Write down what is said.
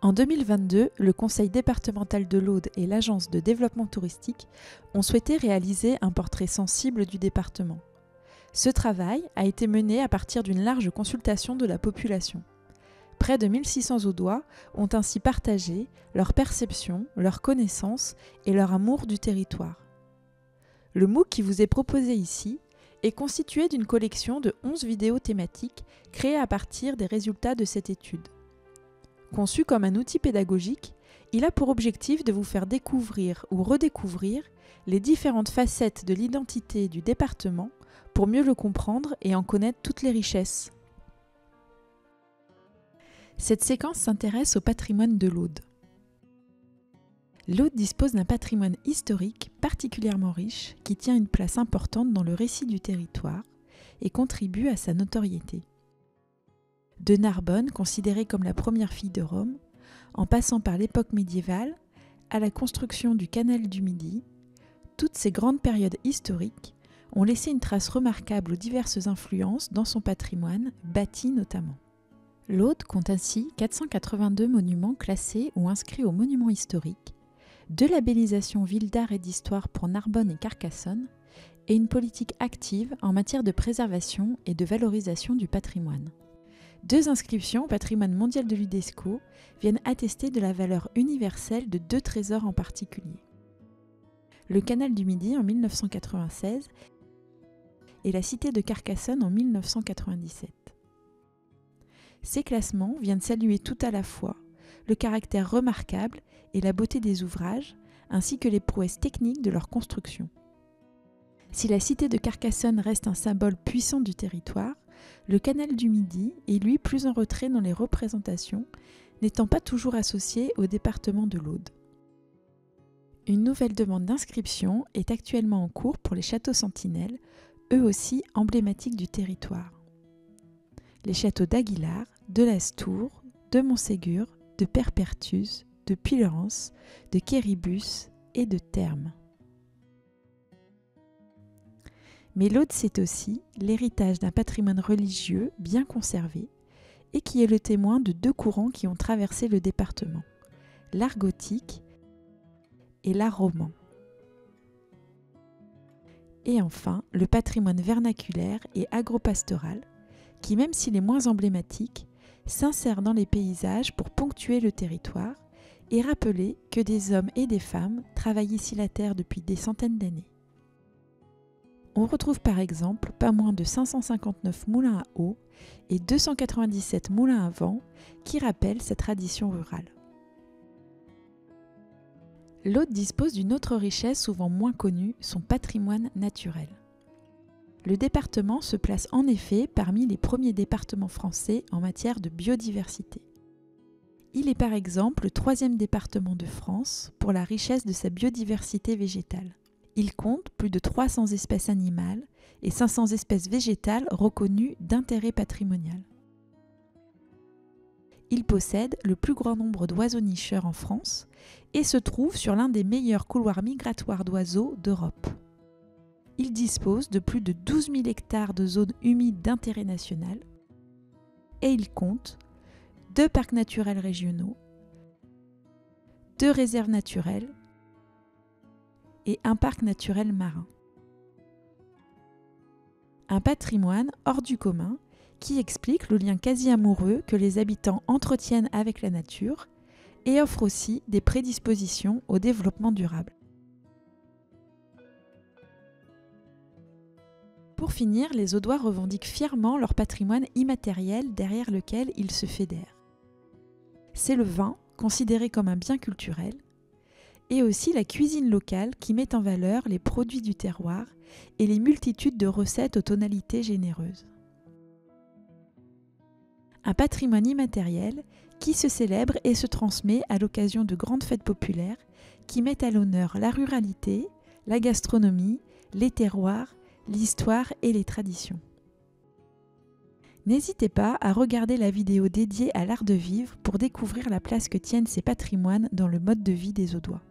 En 2022, le Conseil départemental de l'Aude et l'Agence de développement touristique ont souhaité réaliser un portrait sensible du département. Ce travail a été mené à partir d'une large consultation de la population. Près de 1600 Audois ont ainsi partagé leur perception, leur connaissance et leur amour du territoire. Le MOOC qui vous est proposé ici est constitué d'une collection de 11 vidéos thématiques créées à partir des résultats de cette étude. Conçu comme un outil pédagogique, il a pour objectif de vous faire découvrir ou redécouvrir les différentes facettes de l'identité du département pour mieux le comprendre et en connaître toutes les richesses. Cette séquence s'intéresse au patrimoine de l'Aude. L'Aude dispose d'un patrimoine historique particulièrement riche qui tient une place importante dans le récit du territoire et contribue à sa notoriété. De Narbonne, considérée comme la première fille de Rome, en passant par l'époque médiévale, à la construction du canal du Midi, toutes ces grandes périodes historiques ont laissé une trace remarquable aux diverses influences dans son patrimoine, bâti notamment. L'Aude compte ainsi 482 monuments classés ou inscrits aux monuments historiques, 2 labellisations Ville d'art et d'histoire pour Narbonne et Carcassonne, et une politique active en matière de préservation et de valorisation du patrimoine. 2 inscriptions au patrimoine mondial de l'UNESCO viennent attester de la valeur universelle de 2 trésors en particulier. Le canal du Midi en 1996 et la cité de Carcassonne en 1997. Ces classements viennent saluer tout à la fois le caractère remarquable et la beauté des ouvrages, ainsi que les prouesses techniques de leur construction. Si la cité de Carcassonne reste un symbole puissant du territoire, le canal du Midi est lui plus en retrait dans les représentations, n'étant pas toujours associé au département de l'Aude. Une nouvelle demande d'inscription est actuellement en cours pour les châteaux sentinelles, eux aussi emblématiques du territoire. Les châteaux d'Aguilar, de Lastours, de Montségur, de Perpertus, de Puylaurens, de Quéribus et de Thermes. Mais l'Aude, c'est aussi l'héritage d'un patrimoine religieux bien conservé et qui est le témoin de 2 courants qui ont traversé le département, l'art gothique et l'art roman. Et enfin, le patrimoine vernaculaire et agropastoral qui, même s'il est moins emblématique, s'insère dans les paysages pour ponctuer le territoire et rappeler que des hommes et des femmes travaillent ici la terre depuis des centaines d'années. On retrouve par exemple pas moins de 559 moulins à eau et 297 moulins à vent qui rappellent cette tradition rurale. L'Aude dispose d'une autre richesse souvent moins connue, son patrimoine naturel. Le département se place en effet parmi les premiers départements français en matière de biodiversité. Il est par exemple le 3e département de France pour la richesse de sa biodiversité végétale. Il compte plus de 300 espèces animales et 500 espèces végétales reconnues d'intérêt patrimonial. Il possède le plus grand nombre d'oiseaux nicheurs en France et se trouve sur l'un des meilleurs couloirs migratoires d'oiseaux d'Europe. Il dispose de plus de 12 000 hectares de zones humides d'intérêt national et il compte 2 parcs naturels régionaux, 2 réserves naturelles et un parc naturel marin. Un patrimoine hors du commun qui explique le lien quasi amoureux que les habitants entretiennent avec la nature et offre aussi des prédispositions au développement durable. Pour finir, les Audois revendiquent fièrement leur patrimoine immatériel derrière lequel ils se fédèrent. C'est le vin, considéré comme un bien culturel, et aussi la cuisine locale qui met en valeur les produits du terroir et les multitudes de recettes aux tonalités généreuses. Un patrimoine immatériel qui se célèbre et se transmet à l'occasion de grandes fêtes populaires qui mettent à l'honneur la ruralité, la gastronomie, les terroirs, l'histoire et les traditions. N'hésitez pas à regarder la vidéo dédiée à l'art de vivre pour découvrir la place que tiennent ces patrimoines dans le mode de vie des Audois.